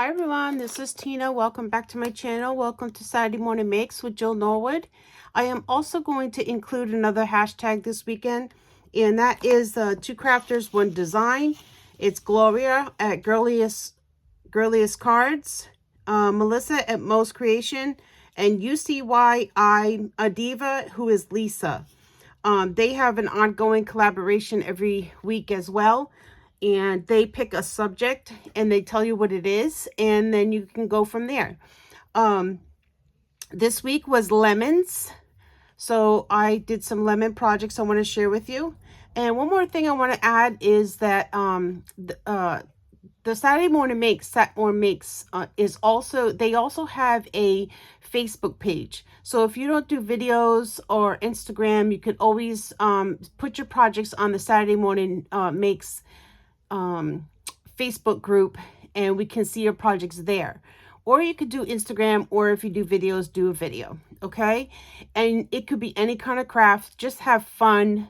Hi everyone, this is Tina. Welcome back to my channel. Welcome to Saturday Morning Makes with Jill Norwood. I am also going to include another hashtag this weekend, and that is Two Crafters, One Design. It's Gloria at Girliest Cards, Mellisa at Most Creation, and UCY Diva, who is Lisa. They have an ongoing collaboration every week as well. And they pick a subject and they tell you what it is, and then you can go from there. This week was lemons. So I did some lemon projects I want to share with you. And one more thing I want to add is that the Saturday Morning Makes is also, they also have a Facebook page. So if you don't do videos or Instagram, you can always put your projects on the Saturday Morning Makes Facebook group, and we can see your projects there. Or you could do Instagram, or if you do videos, do a video. Okay, and it could be any kind of craft. Just have fun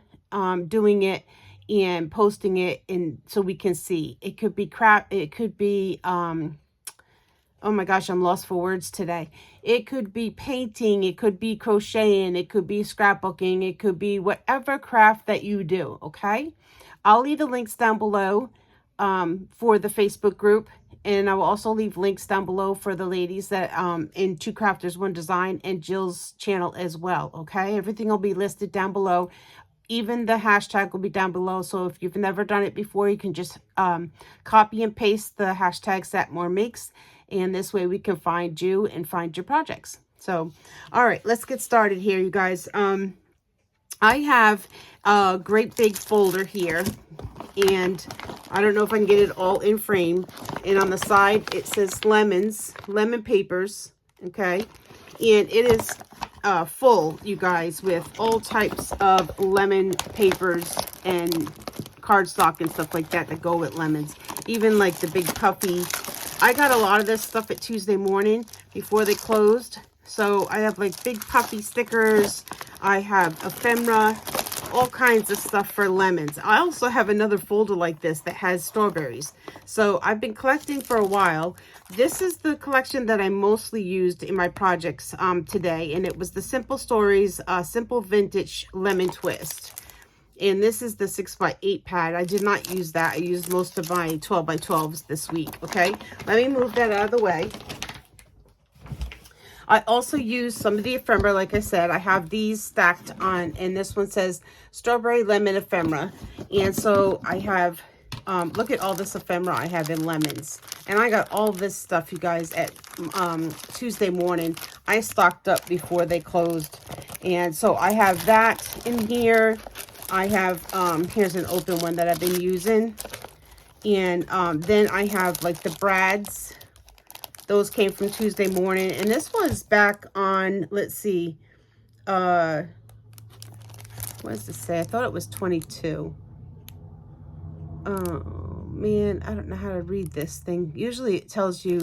doing it and posting it, and so we can see. It could be craft, it could be oh my gosh, I'm lost for words today. It could be painting, it could be crocheting, it could be scrapbooking, it could be whatever craft that you do. Okay, I'll leave the links down below for the Facebook group, and I will also leave links down below for the ladies that in Two Crafters One Design and Jill's channel as well. Okay, everything will be listed down below. Even the hashtag will be down below. So if you've never done it before, you can just copy and paste the hashtag #SatMoreMakes, and this way we can find you and find your projects. So, all right, let's get started here, you guys. I have a great big folder here, and I don't know if I can get it all in frame. And on the side, it says lemons, lemon papers, okay? And it is full, you guys, with all types of lemon papers and cardstock and stuff like that that go with lemons. Even like the big puffy. I got a lot of this stuff at Tuesday morning before they closed. So I have like big puffy stickers. I have ephemera, all kinds of stuff for lemons. I also have another folder like this that has strawberries. So I've been collecting for a while. This is the collection that I mostly used in my projects today. And it was the Simple Stories, Simple Vintage Lemon Twist. And this is the 6x8 pad. I did not use that. I used most of my 12x12s this week. Okay, let me move that out of the way. I also use some of the ephemera. Like I said, I have these stacked on, and this one says strawberry lemon ephemera. And so I have, look at all this ephemera I have in lemons. And I got all this stuff, you guys, at Tuesday morning. I stocked up before they closed. And so I have that in here. I have, here's an open one that I've been using. And then I have like the Brads. Those came from Tuesday morning. And this was back on, let's see, what does it say? I thought it was 22. Oh, man, I don't know how to read this thing. Usually it tells you,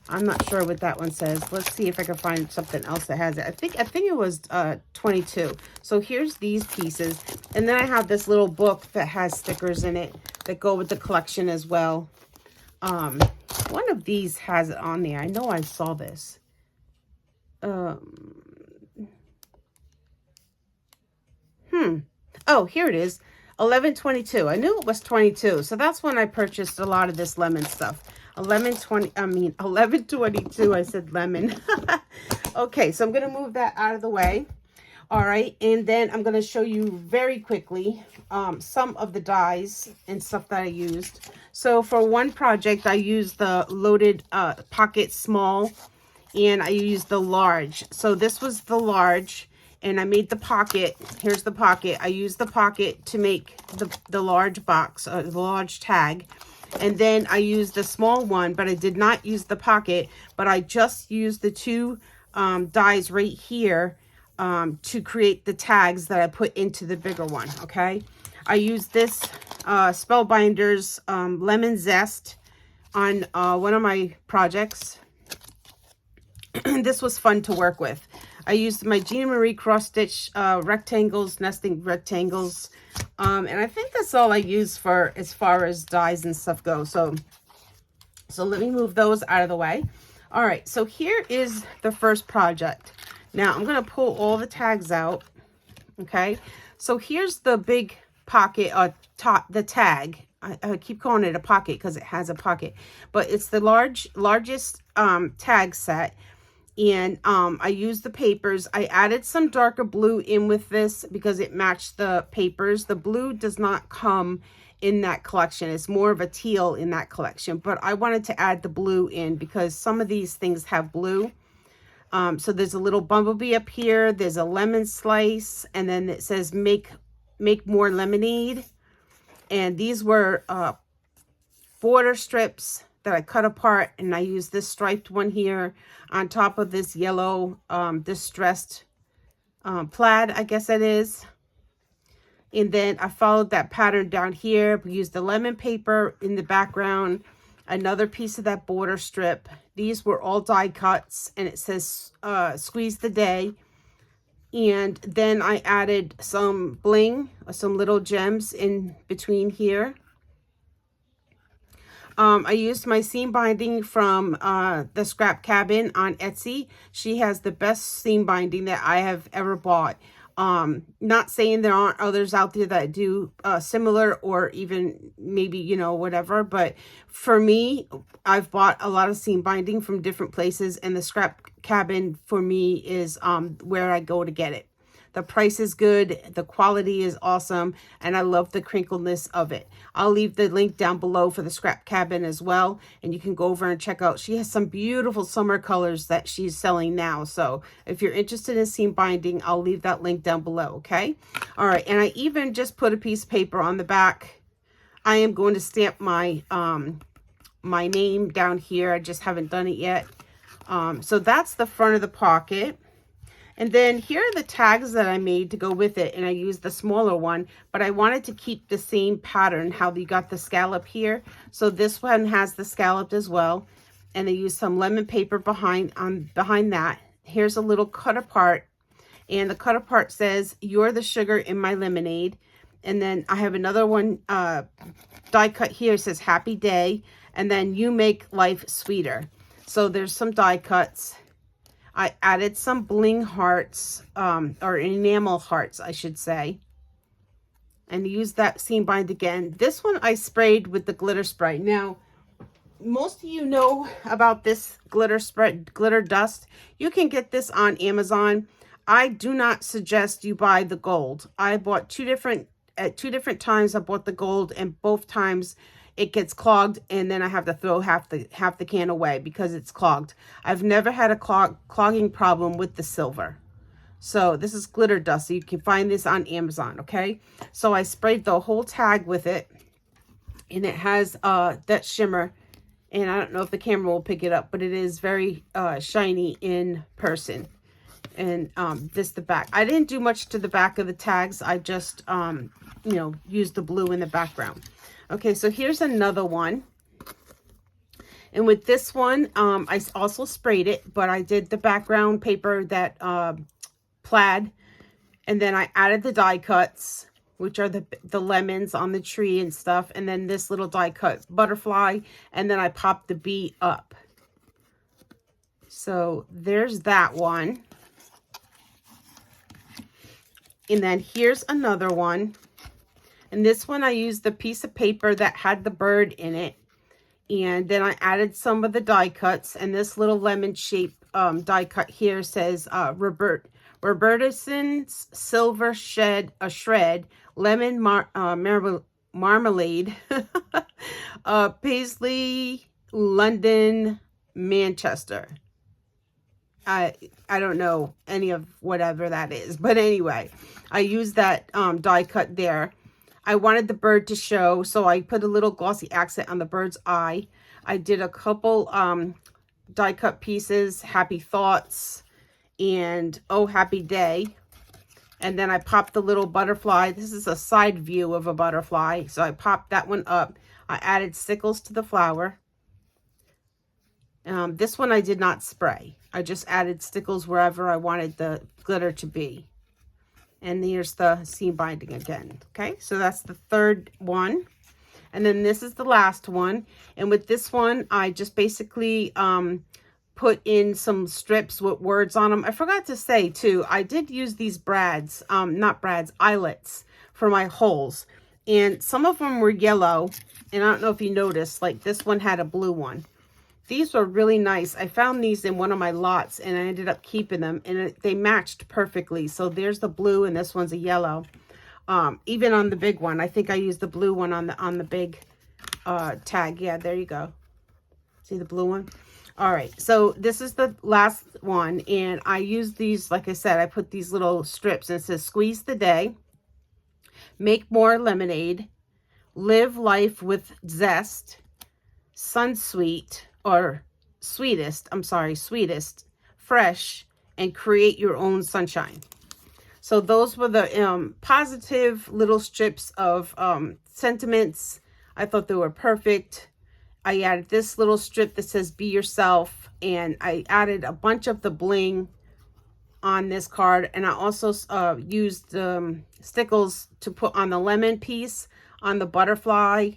I'm not sure what that one says. Let's see if I can find something else that has it. I think it was 22. So here's these pieces. And then I have this little book that has stickers in it that go with the collection as well. One of these has it on there. I know I saw this. Oh, here it is. 11/22. I knew it was 22. So that's when I purchased a lot of this lemon stuff. 11/22. I said lemon. Okay, so I'm going to move that out of the way. All right, and then I'm going to show you very quickly some of the dies and stuff that I used. So for one project, I used the loaded pocket small, and I used the large. So this was the large, and I made the pocket. Here's the pocket. I used the pocket to make the large box, the large tag. And then I used the small one, but I did not use the pocket, but I just used the two dies right here to create the tags that I put into the bigger one. Okay, I used this Spellbinders lemon zest on one of my projects. This was fun to work with. I used my Gina Marie cross stitch rectangles, nesting rectangles, and I think that's all I use for as far as dies and stuff go. So So let me move those out of the way. All right, so here is the first project. Now I'm going to pull all the tags out. Okay, so here's the big pocket, the tag. I keep calling it a pocket because it has a pocket, but it's the largest tag set. And I used the papers. I added some darker blue in with this because it matched the papers. The blue does not come in that collection. It's more of a teal in that collection, but I wanted to add the blue in because some of these things have blue. So there's a little bumblebee up here. There's a lemon slice, and then it says make more lemonade. And these were border strips that I cut apart, and I used this striped one here on top of this yellow distressed plaid, I guess it is. And then I followed that pattern down here. We used the lemon paper in the background, another piece of that border strip. These were all die cuts, and it says squeeze the day. And then I added some bling, some little gems in between here. I used my seam binding from the Scrap Cabin on Etsy. She has the best seam binding that I have ever bought. Not saying there aren't others out there that do similar or even maybe, you know, whatever. But for me, I've bought a lot of seam binding from different places, and the Scrap Cabin for me is where I go to get it. The price is good, the quality is awesome, and I love the crinkleness of it. I'll leave the link down below for the Scrap Cabin as well, and you can go over and check out. She has some beautiful summer colors that she's selling now. So if you're interested in seam binding, I'll leave that link down below, okay? All right, and I even just put a piece of paper on the back. I am going to stamp my my name down here. I just haven't done it yet. So that's the front of the pocket. And then here are the tags that I made to go with it. And I used the smaller one, but I wanted to keep the same pattern, how you got the scallop here. So this one has the scalloped as well. And I used some lemon paper behind that. Here's a little cut apart. And the cut apart says, "You're the sugar in my lemonade." And then I have another one die cut here. It says, "Happy Day." And then, "You make life sweeter." So there's some die cuts. I added some bling hearts, or enamel hearts, I should say. And used that seam bind again. This one I sprayed with the glitter spray. Now, most of you know about this glitter spray, glitter dust. You can get this on Amazon. I do not suggest you buy the gold. I bought at two different times I bought the gold, and both times it gets clogged, and then I have to throw half the can away because it's clogged. I've never had a clogging problem with the silver. So this is glitter dust. So you can find this on Amazon, okay? So I sprayed the whole tag with it, and it has that shimmer. And I don't know if the camera will pick it up, but it is very shiny in person. And this the back. I didn't do much to the back of the tags. I just, you know, used the blue in the background. Okay, so here's another one. And with this one, I also sprayed it, but I did the background paper, that plaid. And then I added the die cuts, which are the lemons on the tree and stuff. And then this little die cut butterfly. And then I popped the bee up. So there's that one. And then here's another one. And this one I used the piece of paper that had the bird in it. And then I added some of the die cuts. And this little lemon shape die cut here says Robertson's Silver Shred Lemon Marmalade Paisley, London, Manchester. I don't know any of whatever that is. But anyway, I used that die cut there. I wanted the bird to show, so I put a little glossy accent on the bird's eye. I did a couple die cut pieces, Happy Thoughts and Oh Happy Day. And then I popped the little butterfly. This is a side view of a butterfly, so I popped that one up. I added stickles to the flower. This one I did not spray. I just added stickles wherever I wanted the glitter to be. And here's the seam binding again. Okay, so that's the third one. And then this is the last one. And with this one, I just basically put in some strips with words on them. I forgot to say too, I did use these brads, not brads, eyelets for my holes. And some of them were yellow. And I don't know if you noticed, like this one had a blue one. These were really nice. I found these in one of my lots and I ended up keeping them, and they matched perfectly. So there's the blue and this one's a yellow. Even on the big one, I think I used the blue one on the big tag. Yeah, there you go. See the blue one? All right, so this is the last one, and I used these, like I said, I put these little strips, and it says squeeze the day, make more lemonade, live life with zest, sunsweet, or sweetest, I'm sorry, sweetest, fresh, and create your own sunshine. So those were the positive little strips of sentiments. I thought they were perfect. I added this little strip that says be yourself, and I added a bunch of the bling on this card, and I also used stickles to put on the lemon piece, on the butterfly.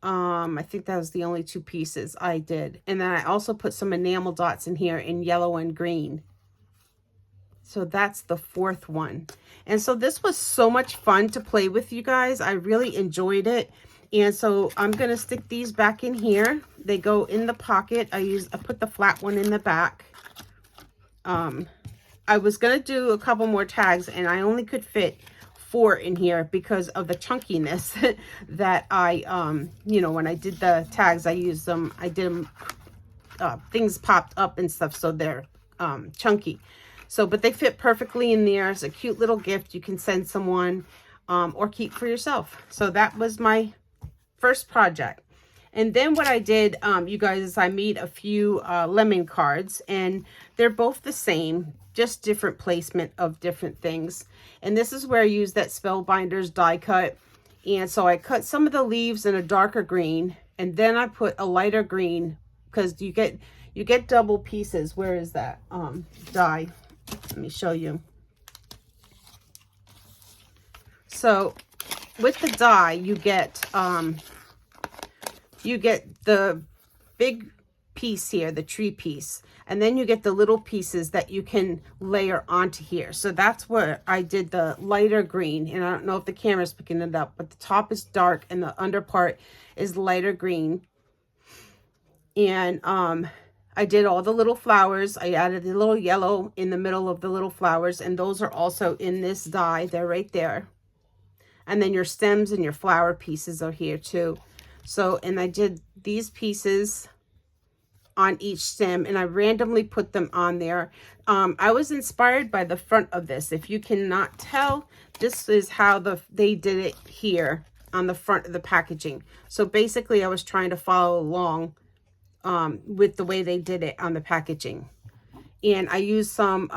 I think that was the only two pieces I did. And then I also put some enamel dots in here in yellow and green. So that's the fourth one. And so this was so much fun to play with, you guys. I really enjoyed it. And so I'm going to stick these back in here. They go in the pocket. I put the flat one in the back. I was going to do a couple more tags, and I only could fit 4 in here because of the chunkiness that I, you know, when I did the tags, I used them, I did them, things popped up and stuff, so they're chunky. So, but they fit perfectly in there. It's a cute little gift you can send someone or keep for yourself. So that was my first project. And then what I did, you guys, is I made a few lemon cards, and they're both the same, just different placement of different things. And this is where I used that Spellbinders die cut. And so I cut some of the leaves in a darker green, and then I put a lighter green, because you get double pieces. Where is that die? Let me show you. So with the die, you get the big piece here, the tree piece, and then you get the little pieces that you can layer onto here. So that's where I did the lighter green, and I don't know if the camera's picking it up, but the top is dark and the under part is lighter green. And I did all the little flowers. I added the little yellow in the middle of the little flowers, and those are also in this die. They're right there. And then your stems and your flower pieces are here too. So, and I did these pieces on each stem, and I randomly put them on there. I was inspired by the front of this. If you cannot tell, this is how they did it here on the front of the packaging. So basically I was trying to follow along with the way they did it on the packaging. And I used some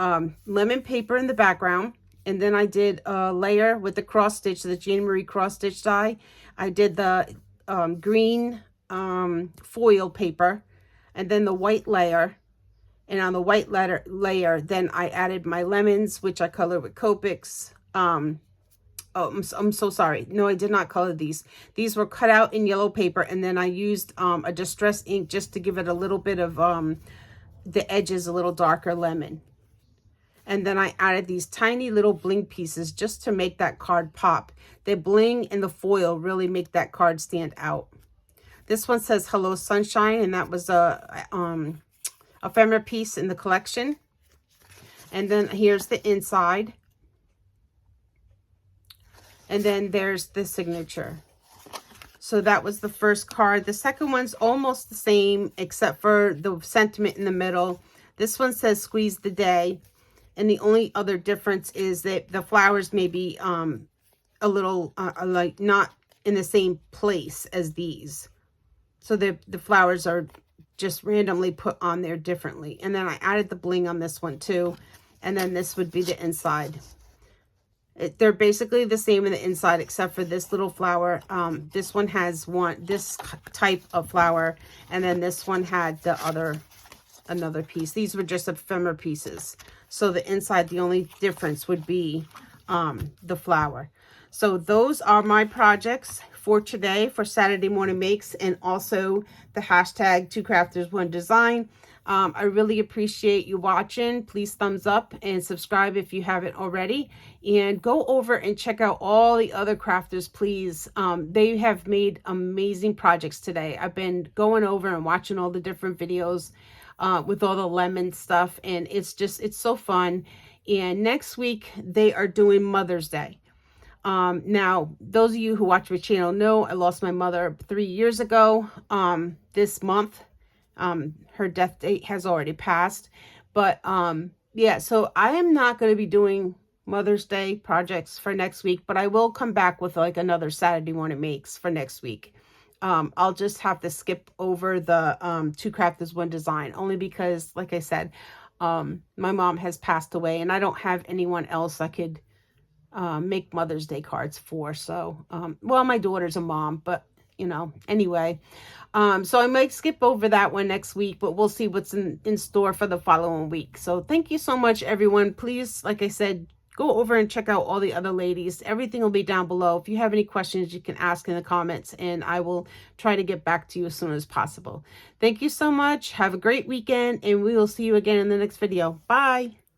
lemon paper in the background, and then I did a layer with the cross stitch, the Jean Marie cross stitch die. I did the green foil paper, and then the white layer, and on the white layer then I added my lemons, which I colored with Copics. Oh, I'm so sorry. No, I did not color these. These were cut out in yellow paper, and then I used a distress ink just to give it a little bit of the edges a little darker lemon. And then I added these tiny little bling pieces just to make that card pop. The bling and the foil really make that card stand out. This one says Hello Sunshine, and that was a ephemera piece in the collection. And then here's the inside. And then there's the signature. So that was the first card. The second one's almost the same, except for the sentiment in the middle. This one says Squeeze the Day. And the only other difference is that the flowers may be a little like not in the same place as these. So the flowers are just randomly put on there differently. And then I added the bling on this one too. And then this would be the inside. They're basically the same in the inside, except for this little flower. This one has this type of flower, and then this one had another piece. These were just ephemera pieces. So the inside, the only difference would be the flower. So those are my projects for today for Saturday Morning Makes, and also the hashtag 2crafters1design. I really appreciate you watching. Please thumbs up and subscribe if you haven't already. And go over and check out all the other crafters, please. They have made amazing projects today. I've been going over and watching all the different videos with all the lemon stuff, and it's so fun. And next week they are doing Mother's Day. Now, those of you who watch my channel know I lost my mother 3 years ago. This month, her death date has already passed. But yeah, so I am not going to be doing Mother's Day projects for next week, but I will come back with like another Saturday Morning Makes for next week. I'll just have to skip over the 2 Crafters 1 Design, only because, like I said, my mom has passed away and I don't have anyone else I could make Mother's Day cards for. So, well, my daughter's a mom, but you know, anyway, so I might skip over that one next week, but we'll see what's in store for the following week. So thank you so much, everyone. Please, like I said, go over and check out all the other ladies. Everything will be down below. If you have any questions, you can ask in the comments, and I will try to get back to you as soon as possible. Thank you so much. Have a great weekend, and we will see you again in the next video. Bye.